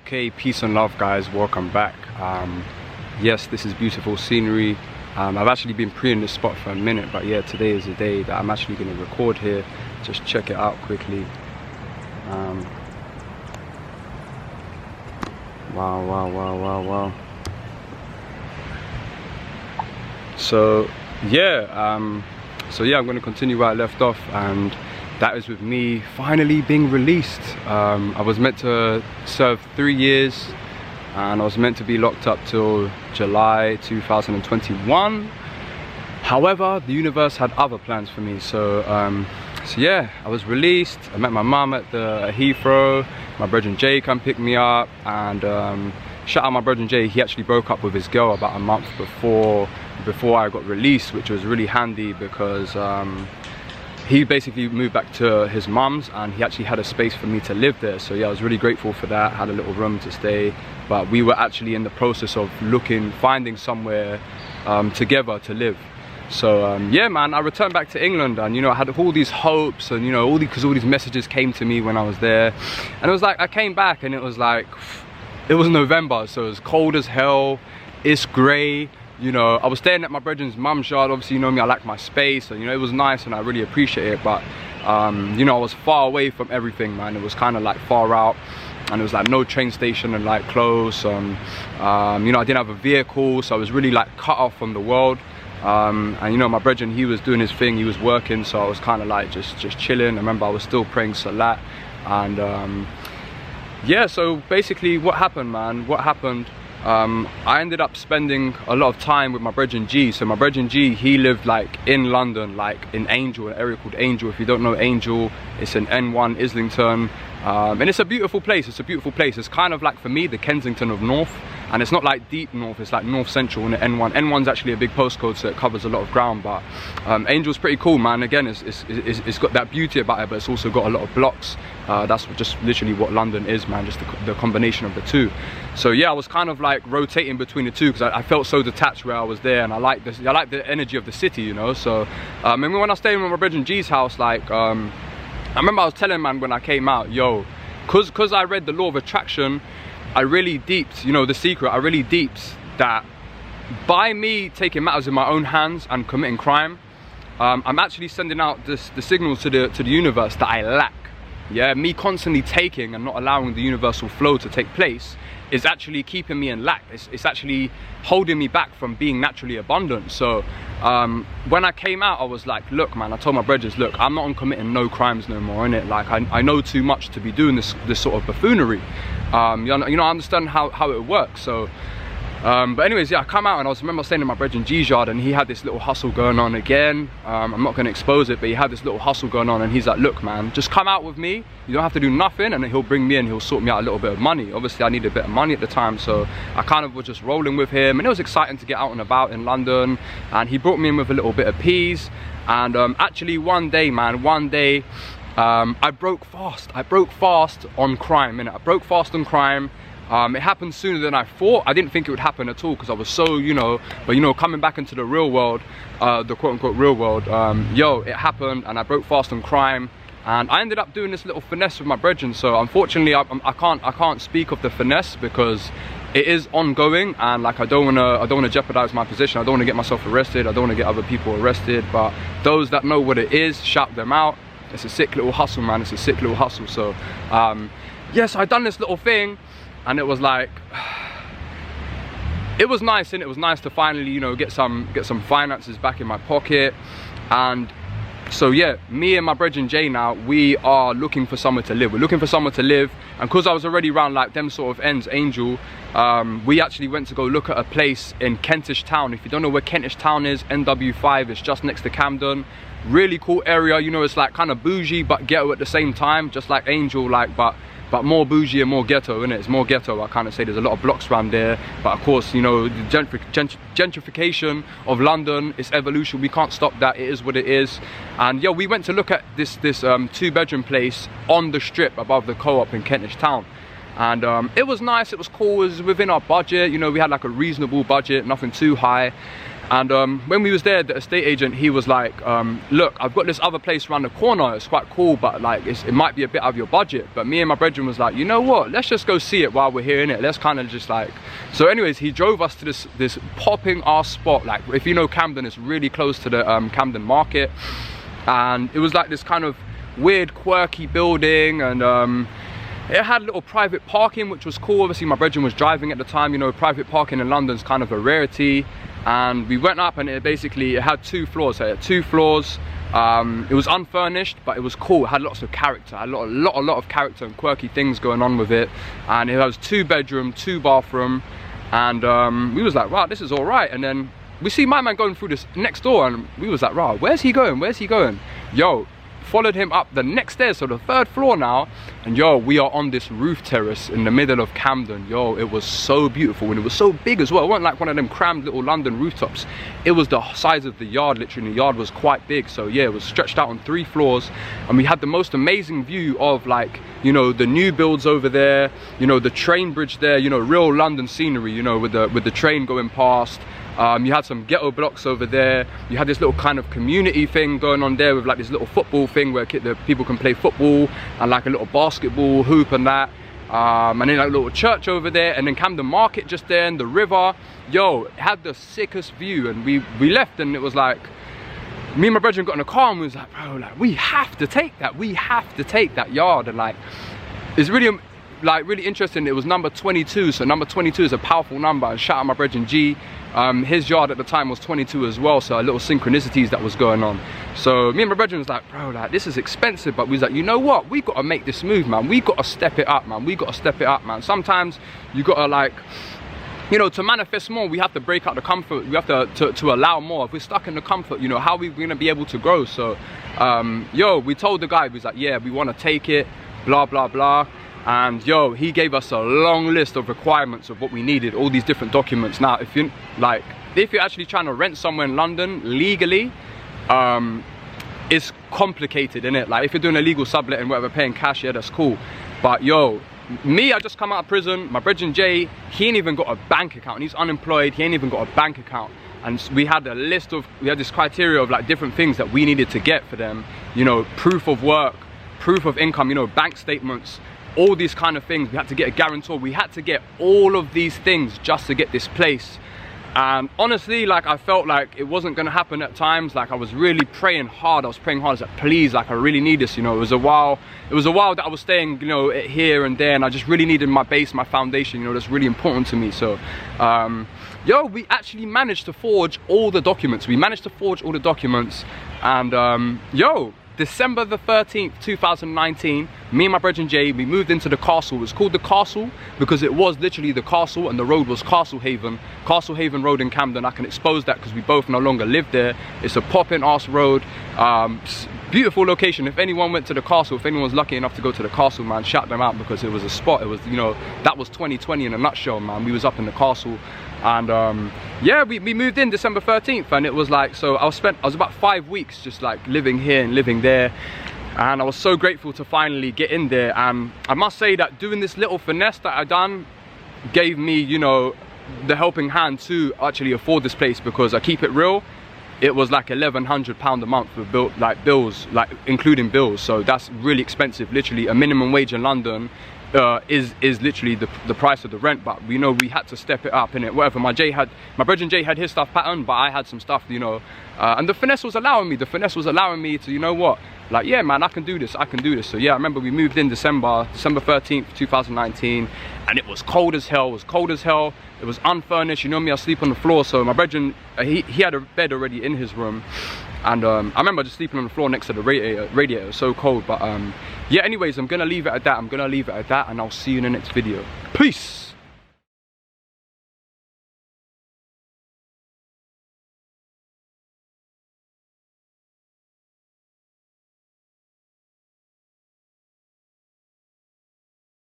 Okay, peace and love guys, welcome back. Yes, this is beautiful scenery. I've actually been pre in this spot for a minute, but yeah, today is the day that I'm actually going to record here. Just check it out quickly. Wow. So yeah, I'm going to continue where I left off, and that is with me finally being released. I was meant to serve 3 years and I was meant to be locked up till July 2021. However, the universe had other plans for me. So yeah, I was released. I met my mum at Heathrow. My brother Jay come pick me up, and shout out my brother Jay. He actually broke up with his girl about a month before I got released, which was really handy because he basically moved back to his mum's and he actually had a space for me to live there. So yeah, I was really grateful for that. Had a little room to stay, but we were actually in the process of finding somewhere together to live. So yeah man, I returned back to England, and I had all these hopes, and because all these messages came to me when I was there, and it was like I came back and it was November, so it was cold as hell, it's grey. I was staying at my brethren's mum's yard. Obviously, me, I like my space, and it was nice and I really appreciate it, but I was far away from everything, man. It was kind of like far out, and it was like no train station and like close, and I didn't have a vehicle, so I was really like cut off from the world. And my brethren, he was doing his thing, he was working, so I was kind of like just chilling. I remember I was still praying Salat, and yeah, so basically what happened, man, I ended up spending a lot of time with my brethren G. So my brethren G, he lived like in London, like in Angel, an area called Angel. If you don't know Angel, it's in N1 Islington, and it's a beautiful place. It's kind of like, for me, the Kensington of North, and it's not like deep north, it's like north central in the N1. N1's actually a big postcode, so it covers a lot of ground, but Angel's pretty cool, man. Again, it's got that beauty about it, but it's also got a lot of blocks. That's just literally what London is, man, just the combination of the two. So yeah, I was kind of like rotating between the two because I felt so detached where I was there, and I like the energy of the city, So and when I stayed in my brother G's house, like I remember I was telling man when I came out, yo, cause I read the law of attraction, I really deeped, the secret, I really deeped that by me taking matters in my own hands and committing crime, I'm actually sending out the signals to the universe that I lack. Yeah, me constantly taking and not allowing the universal flow to take place is actually keeping me in lack. It's actually holding me back from being naturally abundant. So when I came out, I was like, look man, I told my brothers, look, I'm not on committing no crimes no more, innit? Like I know too much to be doing this sort of buffoonery. I understand how it works. So but anyways, yeah, I come out and I remember staying in my brother G's yard, and he had this little hustle going on again. I'm not going to expose it, but he had this little hustle going on, and he's like, look man, just come out with me, you don't have to do nothing, and then he'll bring me in, he'll sort me out a little bit of money. Obviously I needed a bit of money at the time, so I kind of was just rolling with him, and it was exciting to get out and about in London. And he brought me in with a little bit of peas, and actually one day I broke fast on crime, innit? I broke fast on crime. It happened sooner than I thought. I didn't think it would happen at all because I was so, but coming back into the real world, the quote-unquote real world, it happened, and I broke fast on crime, and I ended up doing this little finesse with my brethren. So unfortunately, I can't speak of the finesse because it is ongoing, and like I don't wanna jeopardize my position. I don't wanna get myself arrested. I don't wanna get other people arrested. But those that know what it is, shout them out. It's a sick little hustle, man. It's a sick little hustle. So yes, I done this little thing. And it was like, it was nice, and it was nice to finally, get some finances back in my pocket. And so yeah, me and my brethren Jay now, we are looking for somewhere to live. We're looking for somewhere to live, and because I was already around like them sort of ends, Angel, we actually went to go look at a place in Kentish Town. If you don't know where Kentish Town is, NW5, it's just next to Camden. Really cool area, it's like kind of bougie but ghetto at the same time, just like Angel, like but more bougie and more ghetto, innit? It's more ghetto, I kind of say. There's a lot of blocks around there, but of course, the gentrification of London, it's evolution, we can't stop that, it is what it is. And yeah, we went to look at this 2-bedroom place on the strip above the co-op in Kentish Town, and it was nice, it was cool, it was within our budget, we had like a reasonable budget, nothing too high. And when we was there, the estate agent, he was like, look, I've got this other place around the corner, it's quite cool, but like it might be a bit out of your budget. But me and my brethren was like, you know what, let's just go see it while we're here, innit? Let's kind of just like, so anyways, he drove us to this popping ass spot. Like, if you know Camden, it's really close to the Camden market, and it was like this kind of weird quirky building, and it had little private parking, which was cool. Obviously my brethren was driving at the time, you know, private parking in London's kind of a rarity. And we went up, and it had 2 floors. So it had 2 floors. It was unfurnished, but it was cool. It had lots of character, had a lot of character and quirky things going on with it. And it was 2 bedroom, 2 bathroom, and we was like, wow, this is all right. And then we see my man going through this next door, and we was like, wow, where's he going? Where's he going? Yo, followed him up the next stairs, so the 3rd floor now, and yo, we are on this roof terrace in the middle of Camden. Yo, it was so beautiful, and it was so big as well. It wasn't like one of them crammed little London rooftops. It was the size of the yard, literally. The yard was quite big, so yeah, it was stretched out on 3 floors, and we had the most amazing view of, like, you know, the new builds over there, you know, the train bridge there, you know, real London scenery, you know, with the train going past. You had some ghetto blocks over there. You had this little kind of community thing going on there with like this little football thing where the people can play football, and like a little basketball hoop and that. And then like a little church over there, and then Camden Market just there, and the river. Yo, it had the sickest view, and we left, and it was like, me and my brethren got in the car, and we was like, bro, like, we have to take that. We have to take that yard. And like, it's really, like, really interesting. It was number 22, so number 22 is a powerful number. And shout out my brethren G. His yard at the time was 22 as well, so a little synchronicities that was going on. So me and my brethren was like, bro, like, this is expensive, but we was like, you know what, we gotta make this move, man. We gotta step it up, man. We gotta step it up, man. Sometimes you gotta, like, you know, to manifest more, we have to break out the comfort. We have to allow more. If we're stuck in the comfort, you know, how are we gonna be able to grow? So yo, we told the guy, we was like, yeah, we want to take it, blah blah blah. And yo, he gave us a long list of requirements of what we needed, all these different documents. Now, if you're actually trying to rent somewhere in London legally, it's complicated, innit? Like, if you're doing a legal sublet and whatever, paying cash, yeah, that's cool. But yo, me, I just come out of prison. My brethren Jay, he ain't even got a bank account. He's unemployed. He ain't even got a bank account. And we had a list of, we had this criteria of like different things that we needed to get for them. You know, proof of work, proof of income, you know, bank statements, all these kind of things. We had to get a guarantor. We had to get all of these things just to get this place. And honestly, like, I felt like it wasn't gonna happen at times. Like, I was really praying hard. I was praying hard. I was like, please, like, I really need this, you know. It was a while that I was staying, you know, here and there, and I just really needed my base, my foundation, you know. That's really important to me. So yo, we actually managed to forge all the documents. And yo, December the 13th, 2019, me and my brethren Jay, we moved into the castle. It was called the castle because it was literally the castle, and the road was Castle Haven Road in Camden. I can expose that because we both no longer live there. It's a popping ass road. Beautiful location. If anyone went to the castle, if anyone's lucky enough to go to the castle, man, shout them out, because it was a spot. It was, you know, that was 2020 in a nutshell, man. We was up in the castle. And yeah, we moved in December 13th, and it was like, so I was about 5 weeks just like living here and living there, and I was so grateful to finally get in there. And I must say that doing this little finesse that I done gave me, you know, the helping hand to actually afford this place, because I keep it real, it was like £1,100 a month for bills, like including bills. So that's really expensive. Literally a minimum wage in London is literally the price of the rent. But we know we had to step it up, in it. Whatever, my brethren Jay had his stuff patterned, but I had some stuff, you know, and the finesse was allowing me to, you know what, like, yeah, man, I can do this. So yeah, I remember we moved in December 13th, 2019, and it was cold as hell. It was unfurnished. You know me, I sleep on the floor. So my brethren, he had a bed already in his room, and I remember just sleeping on the floor next to the radiator. It was so cold. But yeah, anyways, I'm gonna leave it at that. And I'll see you in the next video. Peace.